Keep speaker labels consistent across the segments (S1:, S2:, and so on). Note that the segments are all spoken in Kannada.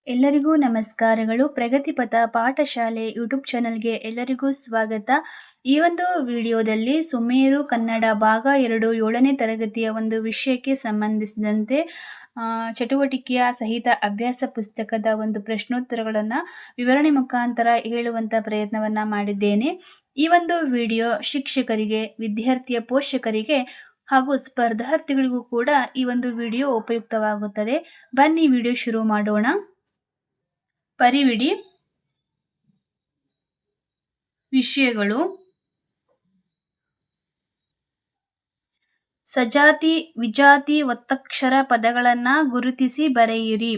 S1: ಎಲ್ಲರಿಗೂ ನಮಸ್ಕಾರಗಳು. ಪ್ರಗತಿಪಥ ಪಾಠಶಾಲೆ ಯೂಟ್ಯೂಬ್ ಚಾನಲ್ಗೆ ಎಲ್ಲರಿಗೂ ಸ್ವಾಗತ. ಈ ಒಂದು ವಿಡಿಯೋದಲ್ಲಿ ಸುಮೇರು ಕನ್ನಡ ಭಾಗ 2 7ನೇ ತರಗತಿಯ ಒಂದು ವಿಷಯಕ್ಕೆ ಸಂಬಂಧಿಸಿದಂತೆ ಚಟುವಟಿಕೆಯ ಸಹಿತ ಅಭ್ಯಾಸ ಪುಸ್ತಕದ ಒಂದು ಪ್ರಶ್ನೋತ್ತರಗಳನ್ನು ವಿವರಣೆ ಮುಖಾಂತರ ಹೇಳುವಂಥ ಪ್ರಯತ್ನವನ್ನು ಮಾಡಿದ್ದೇನೆ. ಈ ಒಂದು ವಿಡಿಯೋ ಶಿಕ್ಷಕರಿಗೆ, ವಿದ್ಯಾರ್ಥಿಯ ಪೋಷಕರಿಗೆ ಹಾಗೂ ಸ್ಪರ್ಧಾರ್ಥಿಗಳಿಗೂ ಕೂಡ ಈ ಒಂದು ವಿಡಿಯೋ ಉಪಯುಕ್ತವಾಗುತ್ತದೆ. ಬನ್ನಿ ವಿಡಿಯೋ ಶುರು ಮಾಡೋಣ. ಪರಿವಿಡಿ ವಿಷಯಗಳು: ಸಜಾತಿ ವಿಜಾತಿ ಒತ್ತಕ್ಷರ ಪದಗಳನ್ನು ಗುರುತಿಸಿ ಬರೆಯಿರಿ.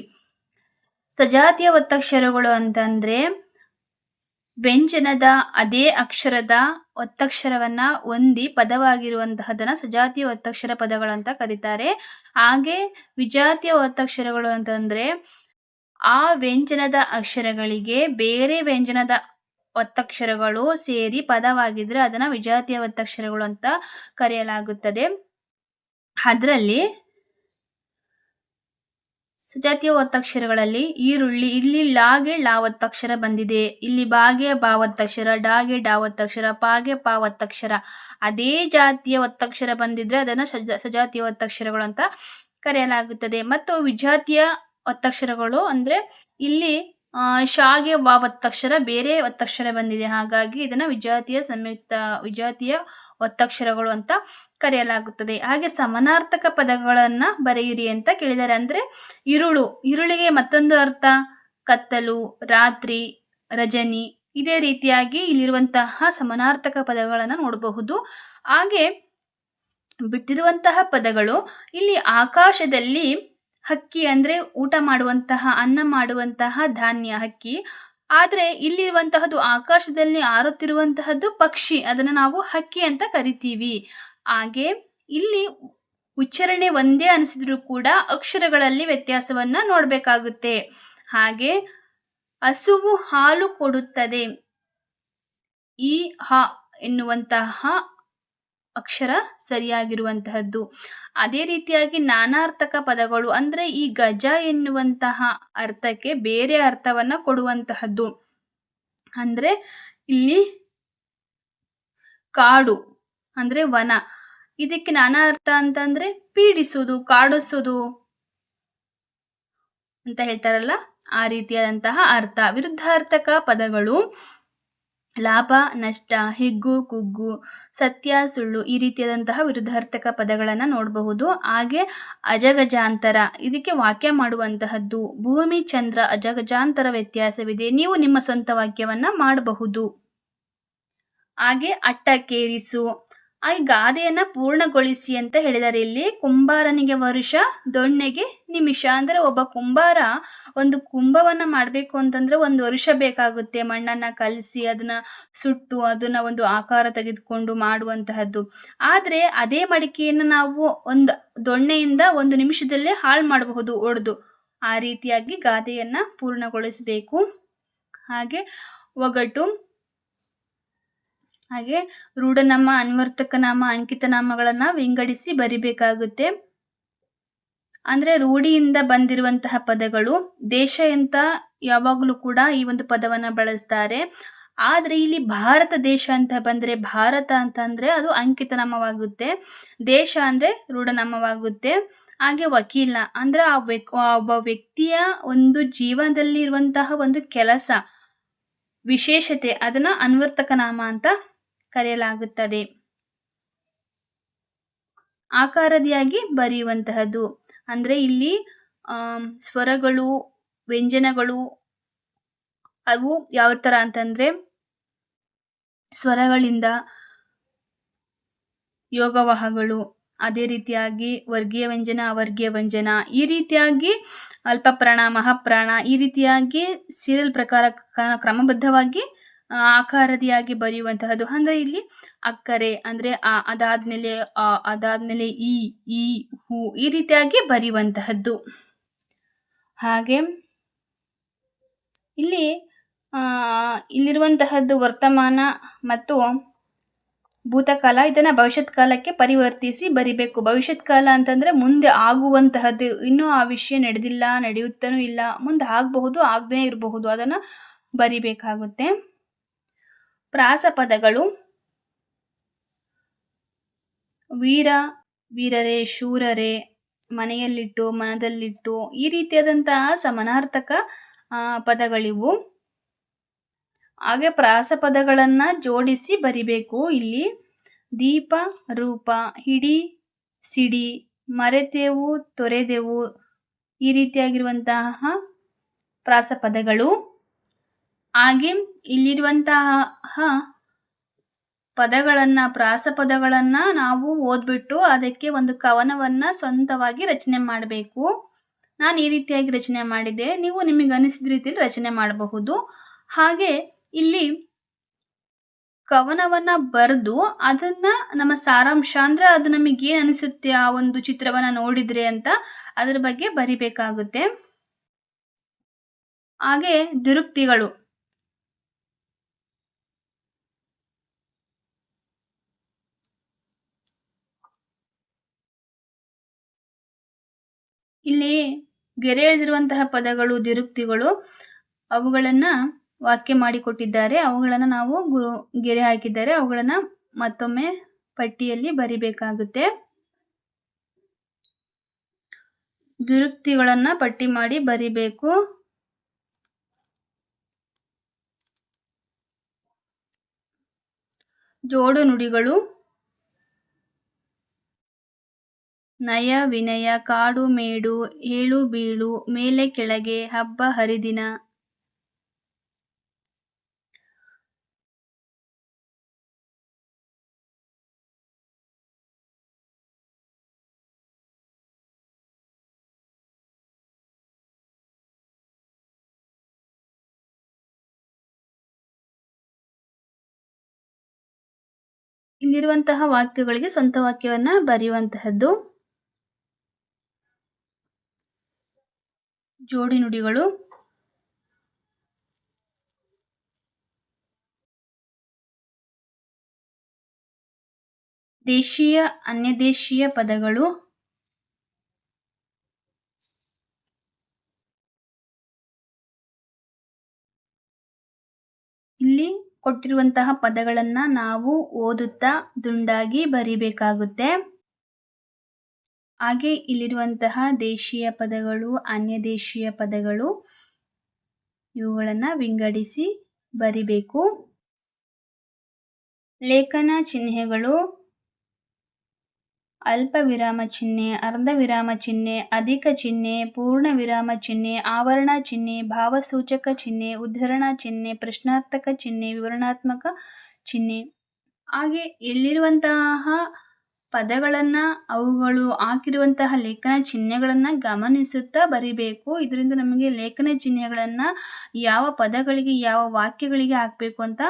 S1: ಸಜಾತಿಯ ಒತ್ತಕ್ಷರಗಳು ಅಂತಂದ್ರೆ ವ್ಯಂಜನದ ಅದೇ ಅಕ್ಷರದ ಒತ್ತಕ್ಷರವನ್ನ ಹೊಂದಿ ಪದವಾಗಿರುವಂತಹದನ್ನ ಸಜಾತಿಯ ಒತ್ತಕ್ಷರ ಪದಗಳು ಅಂತ ಕರೀತಾರೆ. ಹಾಗೆ ವಿಜಾತಿಯ ಒತ್ತಕ್ಷರಗಳು ಅಂತಂದ್ರೆ ಆ ವ್ಯಂಜನದ ಅಕ್ಷರಗಳಿಗೆ ಬೇರೆ ವ್ಯಂಜನದ ಒತ್ತಕ್ಷರಗಳು ಸೇರಿ ಪದವಾಗಿದ್ರೆ ಅದನ್ನ ವಿಜಾತಿಯ ಒತ್ತಕ್ಷರಗಳು ಅಂತ ಕರೆಯಲಾಗುತ್ತದೆ. ಅದರಲ್ಲಿ ಸಜಾತಿಯ ಒತ್ತಕ್ಷರಗಳಲ್ಲಿ ಈರುಳ್ಳಿ, ಇಲ್ಲಿ ಲಾಗೆ ಲಾ ಒತ್ತಕ್ಷರ ಬಂದಿದೆ, ಇಲ್ಲಿ ಬಾಗೆ ಬಾ ಒತ್ತಕ್ಷರ, ಡಾಗೆ ಡಾ ಒತ್ತಕ್ಷರ, ಪಾಗೆ ಪಾ ಒತ್ತಕ್ಷರ. ಅದೇ ಜಾತಿಯ ಒತ್ತಕ್ಷರ ಬಂದಿದ್ರೆ ಅದನ್ನ ಸಜಾತಿಯ ಒತ್ತಕ್ಷರಗಳು ಅಂತ ಕರೆಯಲಾಗುತ್ತದೆ. ಮತ್ತು ವಿಜಾತಿಯ ಒತ್ತಕ್ಷರಗಳು ಅಂದ್ರೆ ಇಲ್ಲಿ ಶಾಗೆ ವಾ ಒತ್ತಕ್ಷರ ಬೇರೆ ಒತ್ತಕ್ಷರ ಬಂದಿದೆ, ಹಾಗಾಗಿ ಇದನ್ನ ವಿಜಾತಿಯ ಒತ್ತಕ್ಷರಗಳು ಅಂತ ಕರೆಯಲಾಗುತ್ತದೆ. ಹಾಗೆ ಸಮಾನಾರ್ಥಕ ಪದಗಳನ್ನ ಬರೆಯಿರಿ ಅಂತ ಕೇಳಿದ್ದಾರೆ. ಅಂದ್ರೆ ಈರುಳಿಗೆ ಮತ್ತೊಂದು ಅರ್ಥ ಕತ್ತಲು, ರಾತ್ರಿ, ರಜನಿ. ಇದೇ ರೀತಿಯಾಗಿ ಇಲ್ಲಿರುವಂತಹ ಸಮಾನಾರ್ಥಕ ಪದಗಳನ್ನ ನೋಡಬಹುದು. ಹಾಗೆ ಬಿಟ್ಟಿರುವಂತಹ ಪದಗಳು ಇಲ್ಲಿ ಆಕಾಶದಲ್ಲಿ ಹಕ್ಕಿ ಅಂದ್ರೆ ಊಟ ಮಾಡುವಂತಹ, ಅನ್ನ ಮಾಡುವಂತಹ ಧಾನ್ಯ ಹಕ್ಕಿ. ಆದ್ರೆ ಇಲ್ಲಿರುವಂತಹದ್ದು ಆಕಾಶದಲ್ಲಿ ಹಾರುತ್ತಿರುವಂತಹದ್ದು ಪಕ್ಷಿ, ಅದನ್ನ ನಾವು ಹಕ್ಕಿ ಅಂತ ಕರಿತೀವಿ. ಹಾಗೆ ಇಲ್ಲಿ ಉಚ್ಚಾರಣೆ ಒಂದೇ ಅನಿಸಿದ್ರು ಕೂಡ ಅಕ್ಷರಗಳಲ್ಲಿ ವ್ಯತ್ಯಾಸವನ್ನ ನೋಡ್ಬೇಕಾಗುತ್ತೆ. ಹಾಗೆ ಹಸುವು ಹಾಲು ಕೊಡುತ್ತದೆ, ಈ ಹ ಎನ್ನುವಂತಹ ಅಕ್ಷರ ಸರಿಯಾಗಿರುವಂತಹದ್ದು. ಅದೇ ರೀತಿಯಾಗಿ ನಾನಾರ್ಥಕ ಪದಗಳು ಅಂದ್ರೆ ಈ ಗಜ ಎನ್ನುವಂತಹ ಅರ್ಥಕ್ಕೆ ಬೇರೆ ಅರ್ಥವನ್ನ ಕೊಡುವಂತಹದ್ದು. ಅಂದ್ರೆ ಇಲ್ಲಿ ಕಾಡು ಅಂದ್ರೆ ವನ, ಇದಕ್ಕೆ ನಾನಾ ಅರ್ಥ ಅಂತಂದ್ರೆ ಪೀಡಿಸುವುದು, ಕಾಡಿಸುವುದು ಅಂತ ಹೇಳ್ತಾರಲ್ಲ, ಆ ರೀತಿಯಾದಂತಹ ಅರ್ಥ. ವಿರುದ್ಧಾರ್ಥಕ ಪದಗಳು ಲಾಭ, ನಷ್ಟ, ಹಿಗ್ಗು, ಕುಗ್ಗು, ಸತ್ಯ, ಸುಳ್ಳು, ಈ ರೀತಿಯಾದಂತಹ ವಿರುದ್ಧಾರ್ಥಕ ಪದಗಳನ್ನು ನೋಡಬಹುದು. ಹಾಗೆ ಅಜಗಜಾಂತರ, ಇದಕ್ಕೆ ವಾಕ್ಯ ಮಾಡುವಂತಹದ್ದು. ಭೂಮಿ, ಚಂದ್ರ, ಅಜಗಜಾಂತರ ವ್ಯತ್ಯಾಸವಿದೆ, ನೀವು ನಿಮ್ಮ ಸ್ವಂತ ವಾಕ್ಯವನ್ನ ಮಾಡಬಹುದು. ಹಾಗೆ ಅಟ್ಟಕ್ಕೇರಿಸು, ಆ ಗಾದೆಯನ್ನ ಪೂರ್ಣಗೊಳಿಸಿ ಅಂತ ಹೇಳಿದ್ದಾರೆ. ಇಲ್ಲಿ ಕುಂಬಾರನಿಗೆ ವರುಷ, ದೊಣ್ಣೆಗೆ ನಿಮಿಷ. ಅಂದ್ರೆ ಒಬ್ಬ ಕುಂಬಾರ ಒಂದು ಕುಂಭವನ್ನ ಮಾಡಬೇಕು ಅಂತಂದ್ರೆ 1 ವರ್ಷ ಬೇಕಾಗುತ್ತೆ. ಮಣ್ಣನ್ನ ಕಲಸಿ ಅದನ್ನ ಸುಟ್ಟು ಅದನ್ನ ಒಂದು ಆಕಾರ ತೆಗೆದುಕೊಂಡು ಮಾಡುವಂತಹದ್ದು. ಆದ್ರೆ ಅದೇ ಮಡಿಕೆಯನ್ನು ನಾವು ಒಂದು ದೊಣ್ಣೆಯಿಂದ 1 ನಿಮಿಷದಲ್ಲೇ ಹಾಳು ಮಾಡಬಹುದು ಒಡೆದು. ಆ ರೀತಿಯಾಗಿ ಗಾದೆಯನ್ನ ಪೂರ್ಣಗೊಳಿಸಬೇಕು. ಹಾಗೆ ಒಗಟು, ಹಾಗೆ ರೂಢನಾಮ, ಅನ್ವರ್ತಕ ನಾಮ, ಅಂಕಿತ ನಾಮಗಳನ್ನ ವಿಂಗಡಿಸಿ ಬರಿಬೇಕಾಗುತ್ತೆ. ಅಂದ್ರೆ ರೂಢಿಯಿಂದ ಬಂದಿರುವಂತಹ ಪದಗಳು. ದೇಶ ಅಂತ ಯಾವಾಗಲೂ ಕೂಡ ಈ ಒಂದು ಪದವನ್ನ ಬಳಸ್ತಾರೆ. ಆದ್ರೆ ಇಲ್ಲಿ ಭಾರತ ದೇಶ ಅಂತ ಬಂದ್ರೆ, ಭಾರತ ಅಂತ ಅಂದ್ರೆ ಅದು ಅಂಕಿತ ನಾಮವಾಗುತ್ತೆ, ದೇಶ ಅಂದ್ರೆ ರೂಢನಾಮವಾಗುತ್ತೆ. ಹಾಗೆ ವಕೀಲ ಅಂದ್ರೆ ಒಬ್ಬ ವ್ಯಕ್ತಿಯ ಒಂದು ಜೀವನದಲ್ಲಿ ಇರುವಂತಹ ಒಂದು ಕೆಲಸ, ವಿಶೇಷತೆ, ಅದನ್ನ ಅನ್ವರ್ತಕ ನಾಮ ಅಂತ ಕರೆಯಲಾಗುತ್ತದೆ. ಆಕಾರದಿಯಾಗಿ ಬರೆಯುವಂತಹದ್ದು ಅಂದ್ರೆ ಇಲ್ಲಿ ಸ್ವರಗಳು, ವ್ಯಂಜನಗಳು ಅವು ಯಾವ ತರ ಅಂತಂದ್ರೆ ಸ್ವರಗಳಿಂದ ಯೋಗವಾಹಗಳು, ಅದೇ ರೀತಿಯಾಗಿ ವರ್ಗೀಯ ವ್ಯಂಜನ, ಅವರ್ಗೀಯ ವ್ಯಂಜನ, ಈ ರೀತಿಯಾಗಿ ಅಲ್ಪಪ್ರಾಣ, ಮಹಾಪ್ರಾಣ, ಈ ರೀತಿಯಾಗಿ ಸೀರಿಯಲ್ ಪ್ರಕಾರ ಕ್ರಮಬದ್ಧವಾಗಿ ಆಕಾರದಿಯಾಗಿ ಬರೆಯುವಂತಹದ್ದು. ಅಂದ್ರೆ ಇಲ್ಲಿ ಅಕ್ಕರೆ ಅಂದ್ರೆ ಅದಾದ್ಮೇಲೆ ಈ ಹೂ, ಈ ರೀತಿಯಾಗಿ ಬರೆಯುವಂತಹದ್ದು. ಹಾಗೆ ಇಲ್ಲಿರುವಂತಹದ್ದು ವರ್ತಮಾನ ಮತ್ತು ಭೂತಕಾಲ ಇದನ್ನು ಭವಿಷ್ಯತ್ ಕಾಲಕ್ಕೆ ಪರಿವರ್ತಿಸಿ ಬರಿಬೇಕು. ಭವಿಷ್ಯತ್ ಕಾಲ ಅಂತಂದರೆ ಮುಂದೆ ಆಗುವಂತಹದ್ದು, ಇನ್ನೂ ಆ ವಿಷಯ ನಡೆದಿಲ್ಲ, ನಡೆಯುತ್ತನೂ ಇಲ್ಲ, ಮುಂದೆ ಆಗಬಹುದು, ಆಗದೇ ಇರಬಹುದು, ಅದನ್ನು ಬರಿಬೇಕಾಗುತ್ತೆ. ಪ್ರಾಸಪದಗಳು ವೀರ, ವೀರರೇ, ಶೂರರೇ, ಮನೆಯಲ್ಲಿಟ್ಟು, ಮನದಲ್ಲಿಟ್ಟು, ಈ ರೀತಿಯಾದಂತಹ ಸಮಾನಾರ್ಥಕ ಪದಗಳಿವು. ಹಾಗೆ ಪ್ರಾಸಪದಗಳನ್ನು ಜೋಡಿಸಿ ಬರಿಬೇಕು. ಇಲ್ಲಿ ದೀಪ, ರೂಪ, ಹಿಡಿ, ಸಿಡಿ, ಮರೆತೆವು, ತೊರೆದೆವು, ಈ ರೀತಿಯಾಗಿರುವಂತಹ ಪ್ರಾಸಪದಗಳು. ಹಾಗೆ ಇಲ್ಲಿರುವಂತಹ ಪದಗಳನ್ನು, ಪ್ರಾಸಪದಗಳನ್ನು ನಾವು ಓದ್ಬಿಟ್ಟು ಅದಕ್ಕೆ ಒಂದು ಕವನವನ್ನು ಸ್ವಂತವಾಗಿ ರಚನೆ ಮಾಡಬೇಕು. ನಾನು ಈ ರೀತಿಯಾಗಿ ರಚನೆ ಮಾಡಿದ್ದೆ, ನೀವು ನಿಮಗೆ ಅನಿಸಿದ ರೀತಿಯಲ್ಲಿ ರಚನೆ ಮಾಡಬಹುದು. ಹಾಗೆ ಇಲ್ಲಿ ಕವನವನ್ನು ಬರೆದು ಅದನ್ನು ನಮ್ಮ ಸಾರಾಂಶ, ಅಂದರೆ ಅದು ನಮಗೆ ಏನು ಅನಿಸುತ್ತೆ ಆ ಒಂದು ಚಿತ್ರವನ್ನು ನೋಡಿದರೆ ಅಂತ ಅದರ ಬಗ್ಗೆ ಬರಿಬೇಕಾಗುತ್ತೆ. ಹಾಗೆ ದುರುಕ್ತಿಗಳು, ಇಲ್ಲಿ ಗೆರೆ ಎಳೆದಿರುವಂತಹ ಪದಗಳು ದ್ವಿರುಕ್ತಿಗಳು, ಅವುಗಳನ್ನು ವಾಕ್ಯ ಮಾಡಿಕೊಟ್ಟಿದ್ದಾರೆ, ಅವುಗಳನ್ನು ನಾವು ಗೆರೆ ಹಾಕಿದ್ದಾರೆ, ಅವುಗಳನ್ನು ಮತ್ತೊಮ್ಮೆ ಪಟ್ಟಿಯಲ್ಲಿ ಬರಿಬೇಕಾಗುತ್ತೆ. ದ್ವಿರುಕ್ತಿಗಳನ್ನು ಪಟ್ಟಿ ಮಾಡಿ ಬರಿಬೇಕು. ಜೋಡು ನುಡಿಗಳು ನಯ, ವಿನಯ, ಕಾಡು, ಮೇಡು, ಏಳು, ಬೀಳು, ಮೇಲೆ, ಕೆಳಗೆ, ಹಬ್ಬ, ಹರಿದಿನ. ಇಲ್ಲಿರುವಂತಹ ವಾಕ್ಯಗಳಿಗೆ ಸ್ವಂತ ವಾಕ್ಯವನ್ನು ಬರೆಯುವಂತಹದ್ದು. ಜೋಡಿ ನುಡಿಗಳು ದೇಶೀಯ, ಅನ್ಯದೇಶೀಯ ಪದಗಳು, ಇಲ್ಲಿ ಕೊಟ್ಟಿರುವಂತಹ ಪದಗಳನ್ನು ನಾವು ಓದುತ್ತಾ ದುಂಡಾಗಿ ಬರಿಬೇಕಾಗುತ್ತೆ. ಹಾಗೆ ಇಲ್ಲಿರುವಂತಹ ದೇಶೀಯ ಪದಗಳು, ಅನ್ಯದೇಶೀಯ ಪದಗಳು, ಇವುಗಳನ್ನು ವಿಂಗಡಿಸಿ ಬರಿಬೇಕು. ಲೇಖನ ಚಿಹ್ನೆಗಳು ಅಲ್ಪ ವಿರಾಮ ಚಿಹ್ನೆ, ಅರ್ಧ ವಿರಾಮ ಚಿಹ್ನೆ, ಅಧಿಕ ಚಿಹ್ನೆ, ಪೂರ್ಣ ವಿರಾಮ ಚಿಹ್ನೆ, ಆವರಣ ಚಿಹ್ನೆ, ಭಾವಸೂಚಕ ಚಿಹ್ನೆ, ಉದ್ಧರಣ ಚಿಹ್ನೆ, ಪ್ರಶ್ನಾರ್ಥಕ ಚಿಹ್ನೆ, ವಿವರಣಾತ್ಮಕ ಚಿಹ್ನೆ. ಹಾಗೆ ಇಲ್ಲಿರುವಂತಹ ಪದಗಳನ್ನು, ಅವುಗಳು ಹಾಕಿರುವಂತಹ ಲೇಖನ ಚಿಹ್ನೆಗಳನ್ನು ಗಮನಿಸುತ್ತಾ ಬರಿಬೇಕು. ಇದರಿಂದ ನಮಗೆ ಲೇಖನ ಚಿಹ್ನೆಗಳನ್ನು ಯಾವ ಪದಗಳಿಗೆ, ಯಾವ ವಾಕ್ಯಗಳಿಗೆ ಹಾಕಬೇಕು ಅಂತ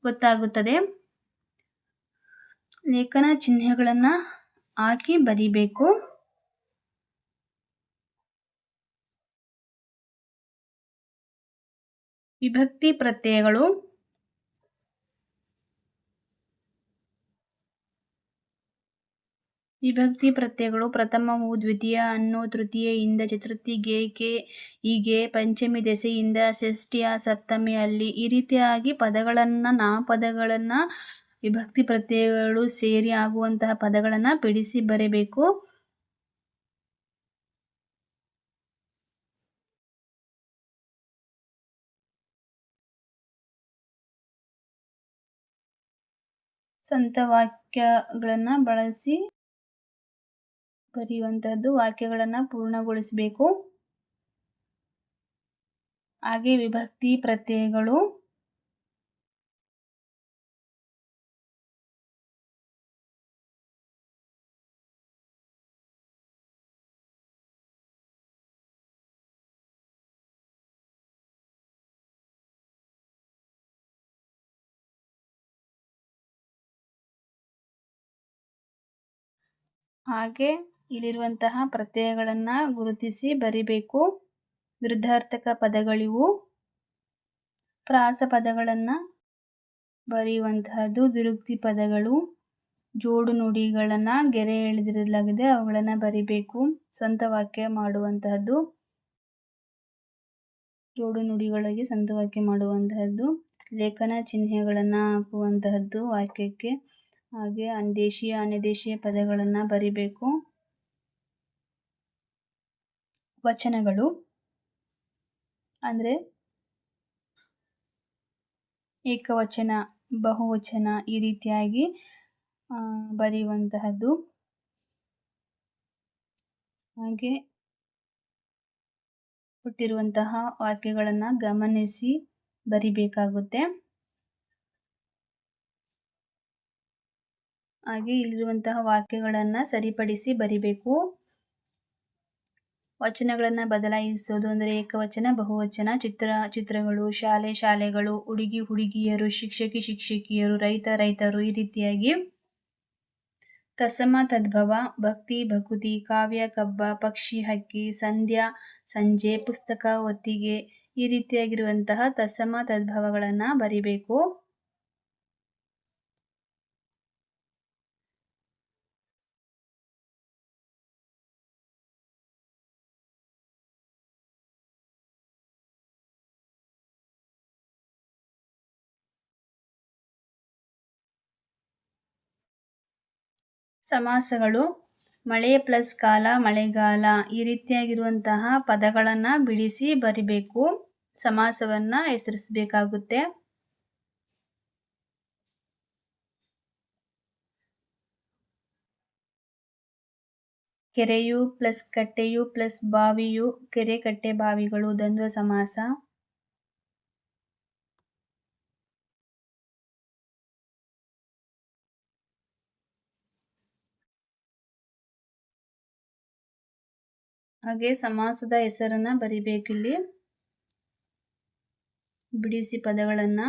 S1: ಗೊತ್ತಾಗುತ್ತದೆ. ಲೇಖನ ಚಿಹ್ನೆಗಳನ್ನು ಹಾಕಿ ಬರಿಬೇಕು. ವಿಭಕ್ತಿ ಪ್ರತ್ಯಯಗಳು ವಿಭಕ್ತಿ ಪ್ರತ್ಯಯಗಳು ಪ್ರಥಮವು, ದ್ವಿತೀಯ, ಅನ್ನು, ತೃತೀಯೆಯಿಂದ, ಚತುರ್ಥಿ, ಗೆ, ಕೆ, ಹೀಗೆ, ಪಂಚಮಿ ದೆಸೆಯಿಂದ, ಷಷ್ಠಿಯ, ಸಪ್ತಮಿ, ಅಲ್ಲಿ, ಈ ರೀತಿಯಾಗಿ ಪದಗಳನ್ನು, ನಾಮಪದಗಳನ್ನು, ವಿಭಕ್ತಿ ಪ್ರತ್ಯಯಗಳು ಸೇರಿ ಆಗುವಂತಹ ಪದಗಳನ್ನು ಬಿಡಿಸಿ ಬರೆಯಬೇಕು. ಸ್ವಂತ ವಾಕ್ಯಗಳನ್ನು ಬಳಸಿ ಬರೆಯುವಂಥದ್ದು, ವಾಕ್ಯಗಳನ್ನು ಪೂರ್ಣಗೊಳಿಸಬೇಕು. ಹಾಗೆ ವಿಭಕ್ತಿ ಪ್ರತ್ಯಯಗಳು ಹಾಗೆ ಇಲ್ಲಿರುವಂತಹ ಪ್ರತ್ಯಯಗಳನ್ನು ಗುರುತಿಸಿ ಬರಿಬೇಕು. ವಿರುದ್ಧಾರ್ಥಕ ಪದಗಳಿವು. ಪ್ರಾಸ ಪದಗಳನ್ನು ಬರೆಯುವಂತಹದ್ದು. ದುರುಕ್ತಿ ಪದಗಳು, ಜೋಡು ನುಡಿಗಳನ್ನು ಗೆರೆ ಎಳೆದಿರಲಾಗಿದೆ, ಅವುಗಳನ್ನು ಬರಿಬೇಕು. ಸ್ವಂತ ವಾಕ್ಯ ಮಾಡುವಂತಹದ್ದು, ಜೋಡು ನುಡಿಗಳಿಗೆ ಸ್ವಂತ ವಾಕ್ಯ ಮಾಡುವಂತಹದ್ದು. ಲೇಖನ ಚಿಹ್ನೆಗಳನ್ನು ಹಾಕುವಂತಹದ್ದು ವಾಕ್ಯಕ್ಕೆ. ಹಾಗೆ ದೇಶೀಯ ಅನ್ಯದೇಶೀಯ ಪದಗಳನ್ನು ಬರಿಬೇಕು. ವಚನಗಳು ಅಂದರೆ ಏಕವಚನ, ಬಹುವಚನ ಈ ರೀತಿಯಾಗಿ ಬರೆಯುವಂತಹದ್ದು. ಹಾಗೆ ಕೊಟ್ಟಿರುವಂತಹ ವಾಕ್ಯಗಳನ್ನು ಗಮನಿಸಿ ಬರಿಬೇಕಾಗುತ್ತೆ. ಹಾಗೆ ಇಲ್ಲಿರುವಂತಹ ವಾಕ್ಯಗಳನ್ನು ಸರಿಪಡಿಸಿ ಬರಿಬೇಕು. ವಚನಗಳನ್ನು ಬದಲಾಯಿಸೋದು ಅಂದರೆ ಏಕವಚನ, ಬಹುವಚನ, ಚಿತ್ರಗಳು, ಶಾಲೆಗಳು, ಹುಡುಗಿಯರು, ಶಿಕ್ಷಕಿಯರು, ರೈತರು ಈ ರೀತಿಯಾಗಿ. ತತ್ಸಮ ತದ್ಭವ, ಭಕ್ತಿ ಭಕುತಿ, ಕಾವ್ಯ ಕಬ್ಬ, ಪಕ್ಷಿ ಹಕ್ಕಿ, ಸಂಧ್ಯಾ ಸಂಜೆ, ಪುಸ್ತಕ ಒತ್ತಿಗೆ ಈ ರೀತಿಯಾಗಿರುವಂತಹ ತತ್ಸಮ ತದ್ಭವಗಳನ್ನು ಬರಿಬೇಕು. ಸಮಾಸಗಳು ಮಳೆ ಪ್ಲಸ್ ಕಾಲ, ಮಳೆಗಾಲ ಈ ರೀತಿಯಾಗಿರುವಂತಹ ಪದಗಳನ್ನು ಬಿಡಿಸಿ ಬರಿಬೇಕು. ಸಮಾಸವನ್ನು ಹೆಸರಿಸಬೇಕಾಗುತ್ತೆ. ಕೆರೆಯು ಪ್ಲಸ್ ಕಟ್ಟೆಯು ಪ್ಲಸ್ ಬಾವಿಯು, ಕೆರೆ ಕಟ್ಟೆ ಬಾವಿಗಳು ದ್ವಂದ್ವ ಸಮಾಸ. ಹಾಗೆ ಸಮಾಸದ ಹೆಸರನ್ನ ಬರಿಬೇಕಿಲ್ಲಿ, ಬಿಡಿಸಿ ಪದಗಳನ್ನು.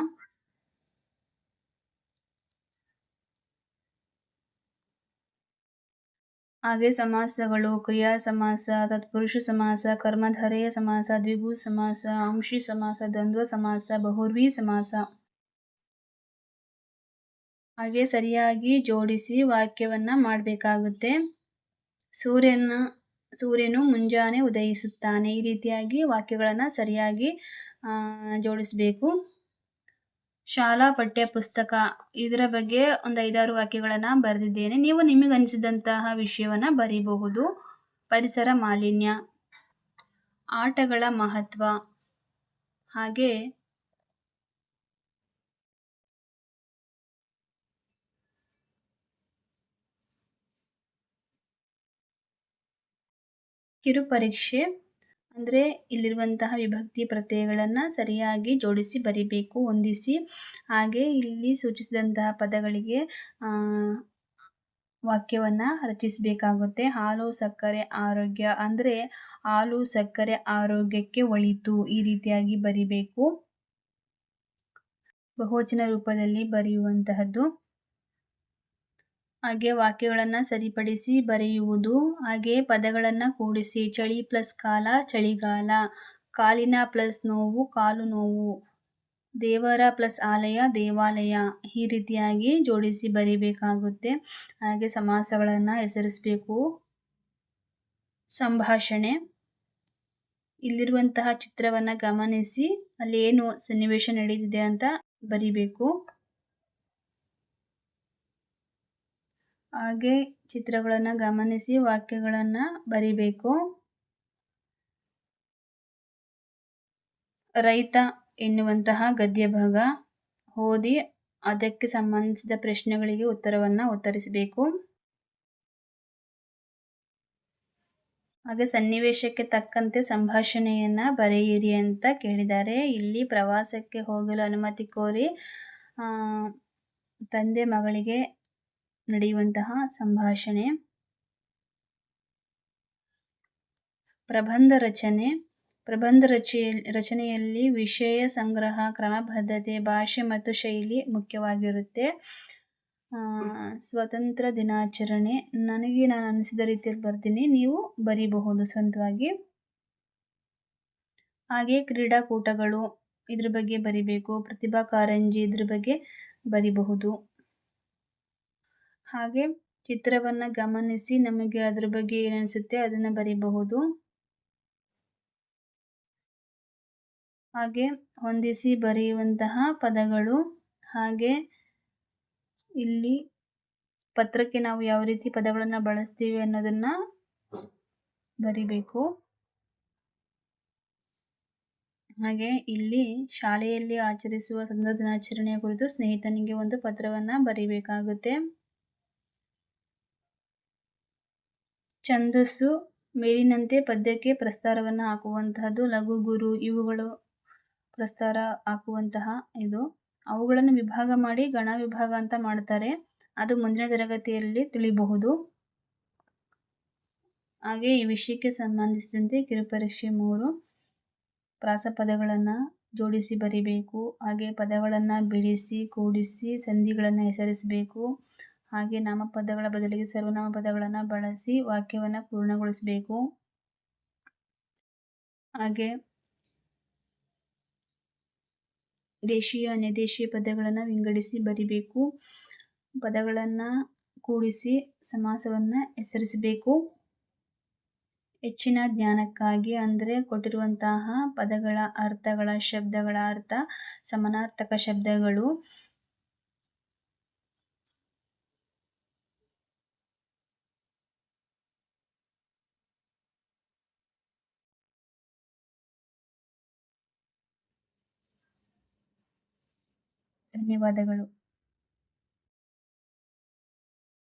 S1: ಹಾಗೆ ಸಮಾಸಗಳು ಕ್ರಿಯಾ ಸಮಾಸ, ತತ್ಪುರುಷ ಸಮಾಸ, ಕರ್ಮಧಾರಯ ಸಮಾಸ, ದ್ವಿಗು ಸಮಾಸ, ಅಂಶಿ ಸಮಾಸ, ದ್ವಂದ್ವ ಸಮಾಸ, ಬಹುವ್ರೀಹಿ ಸಮಾಸ. ಹಾಗೆ ಸರಿಯಾಗಿ ಜೋಡಿಸಿ ವಾಕ್ಯವನ್ನ ಮಾಡಬೇಕಾಗುತ್ತೆ. ಸೂರ್ಯನು ಮುಂಜಾನೆ ಉದಯಿಸುತ್ತಾನೆ ಈ ರೀತಿಯಾಗಿ ವಾಕ್ಯಗಳನ್ನು ಸರಿಯಾಗಿ ಜೋಡಿಸಬೇಕು. ಶಾಲಾ ಪಠ್ಯ ಪುಸ್ತಕ ಇದರ ಬಗ್ಗೆ ಒಂದು 5-6 ವಾಕ್ಯಗಳನ್ನು ಬರೆದಿದ್ದೇನೆ. ನೀವು ನಿಮಗೆ ಅನಿಸಿದಂತಹ ವಿಷಯವನ್ನು ಬರೀಬಹುದು. ಪರಿಸರ ಮಾಲಿನ್ಯ, ಆಟಗಳ ಮಹತ್ವ, ಹಾಗೆ ಕಿರುಪರೀಕ್ಷೆ ಅಂದರೆ ಇಲ್ಲಿರುವಂತಹ ವಿಭಕ್ತಿ ಪ್ರತ್ಯಯಗಳನ್ನು ಸರಿಯಾಗಿ ಜೋಡಿಸಿ ಬರಿಬೇಕು, ಹೊಂದಿಸಿ. ಹಾಗೆ ಇಲ್ಲಿ ಸೂಚಿಸಿದಂತಹ ಪದಗಳಿಗೆ ವಾಕ್ಯವನ್ನು ರಚಿಸಬೇಕಾಗುತ್ತೆ. ಹಾಲು ಸಕ್ಕರೆ ಆರೋಗ್ಯ ಅಂದರೆ ಹಾಲು ಸಕ್ಕರೆ ಆರೋಗ್ಯಕ್ಕೆ ಒಳಿತು ಈ ರೀತಿಯಾಗಿ ಬರಿಬೇಕು. ಬಹುವಚನ ರೂಪದಲ್ಲಿ ಬರೆಯುವಂತಹದ್ದು. ಹಾಗೆ ವಾಕ್ಯಗಳನ್ನು ಸರಿಪಡಿಸಿ ಬರೆಯುವುದು. ಹಾಗೆ ಪದಗಳನ್ನು ಕೂಡಿಸಿ ಚಳಿ ಪ್ಲಸ್ ಕಾಲ ಚಳಿಗಾಲ, ಕಾಲಿನ ಪ್ಲಸ್ ನೋವು ಕಾಲು ನೋವು, ದೇವರ ಪ್ಲಸ್ ಆಲಯ ದೇವಾಲಯ ಈ ರೀತಿಯಾಗಿ ಜೋಡಿಸಿ ಬರಿಬೇಕಾಗುತ್ತೆ. ಹಾಗೆ ಸಮಾಸಗಳನ್ನು ಹೆಸರಿಸಬೇಕು. ಸಂಭಾಷಣೆ ಇಲ್ಲಿರುವಂತಹ ಚಿತ್ರವನ್ನು ಗಮನಿಸಿ ಅಲ್ಲಿ ಏನು ಸನ್ನಿವೇಶ ನಡೆದಿದೆ ಅಂತ ಬರಿಬೇಕು. ಹಾಗೆ ಚಿತ್ರಗಳನ್ನು ಗಮನಿಸಿ ವಾಕ್ಯಗಳನ್ನು ಬರಿಬೇಕು. ರೈತ ಎನ್ನುವಂತಹ ಗದ್ಯ ಭಾಗ ಓದಿ ಅದಕ್ಕೆ ಸಂಬಂಧಿಸಿದ ಪ್ರಶ್ನೆಗಳಿಗೆ ಉತ್ತರವನ್ನು ಉತ್ತರಿಸಬೇಕು. ಹಾಗೆ ಸನ್ನಿವೇಶಕ್ಕೆ ತಕ್ಕಂತೆ ಸಂಭಾಷಣೆಯನ್ನು ಬರೆಯಿರಿ ಅಂತ ಕೇಳಿದ್ದಾರೆ. ಇಲ್ಲಿ ಪ್ರವಾಸಕ್ಕೆ ಹೋಗಲು ಅನುಮತಿ ಕೋರಿ ತಂದೆ ಮಗಳಿಗೆ ನಡೆಯುವಂತಹ ಸಂಭಾಷಣೆ. ಪ್ರಬಂಧ ರಚನೆಯಲ್ಲಿ ವಿಷಯ ಸಂಗ್ರಹ, ಕ್ರಮಬದ್ಧತೆ, ಭಾಷೆ ಮತ್ತು ಶೈಲಿ ಮುಖ್ಯವಾಗಿರುತ್ತೆ. ಸ್ವತಂತ್ರ ದಿನಾಚರಣೆ ನಾನು ಅನಿಸಿದ ರೀತಿಯಲ್ಲಿ ಬರ್ತೀನಿ, ನೀವು ಬರೀಬಹುದು ಸ್ವಂತವಾಗಿ. ಹಾಗೆ ಕ್ರೀಡಾಕೂಟಗಳು ಇದ್ರ ಬಗ್ಗೆ ಬರಿಬೇಕು. ಪ್ರತಿಭಾ ಕಾರಂಜಿ ಇದ್ರ ಬಗ್ಗೆ ಬರಿಬಹುದು. ಹಾಗೆ ಚಿತ್ರವನ್ನು ಗಮನಿಸಿ ನಮಗೆ ಅದರ ಬಗ್ಗೆ ಏನನಿಸುತ್ತೆ ಅದನ್ನು ಬರಿಬಹುದು. ಹಾಗೆ ಹೊಂದಿಸಿ ಬರೆಯುವಂತಹ ಪದಗಳು. ಹಾಗೆ ಇಲ್ಲಿ ಪತ್ರಕ್ಕೆ ನಾವು ಯಾವ ರೀತಿ ಪದಗಳನ್ನು ಬಳಸ್ತೀವಿ ಅನ್ನೋದನ್ನು ಬರಿಬೇಕು. ಹಾಗೆ ಇಲ್ಲಿ ಶಾಲೆಯಲ್ಲಿ ಆಚರಿಸುವ ಸ್ವತಂತ್ರ ದಿನಾಚರಣೆಯ ಕುರಿತು ಸ್ನೇಹಿತನಿಗೆ ಒಂದು ಪತ್ರವನ್ನು ಬರಿಬೇಕಾಗುತ್ತೆ. ಛಂದಸ್ಸು ಮೇಲಿನಂತೆ ಪದ್ಯಕ್ಕೆ ಪ್ರಸ್ತಾರವನ್ನು ಹಾಕುವಂತಹದ್ದು. ಲಘು, ಗುರು ಇವುಗಳು ಪ್ರಸ್ತಾರ ಹಾಕುವಂತಹ ಇದು. ಅವುಗಳನ್ನು ವಿಭಾಗ ಮಾಡಿ ಗಣ ವಿಭಾಗ ಅಂತ ಮಾಡ್ತಾರೆ. ಅದು ಮುಂದಿನ ತರಗತಿಯಲ್ಲಿ ತಿಳಿಬಹುದು. ಹಾಗೆ ಈ ವಿಷಯಕ್ಕೆ ಸಂಬಂಧಿಸಿದಂತೆ ಕಿರುಪರೀಕ್ಷೆ 3 ಪ್ರಾಸಪದಗಳನ್ನು ಜೋಡಿಸಿ ಬರಿಬೇಕು. ಹಾಗೆ ಪದಗಳನ್ನು ಬಿಡಿಸಿ ಕೂಡಿಸಿ ಸಂಧಿಗಳನ್ನು ಹೆಸರಿಸಬೇಕು. ಹಾಗೆ ನಾಮಪದಗಳ ಬದಲಿಗೆ ಸರ್ವನಾಮ ಪದಗಳನ್ನು ಬಳಸಿ ವಾಕ್ಯವನ್ನು ಪೂರ್ಣಗೊಳಿಸಬೇಕು. ಹಾಗೆ ದೇಶೀಯ ಅನ್ಯದೇಶೀಯ ಪದಗಳನ್ನು ವಿಂಗಡಿಸಿ ಬರಿಬೇಕು. ಪದಗಳನ್ನು ಕೂಡಿಸಿ ಸಮಾಸವನ್ನು ಹೆಸರಿಸಬೇಕು. ಹೆಚ್ಚಿನ ಜ್ಞಾನಕ್ಕಾಗಿ ಅಂದರೆ ಕೊಟ್ಟಿರುವಂತಹ ಪದಗಳ ಅರ್ಥಗಳ ಶಬ್ದಗಳ ಅರ್ಥ, ಸಮಾನಾರ್ಥಕ ಶಬ್ದಗಳು, ಧನ್ಯವಾದಗಳು.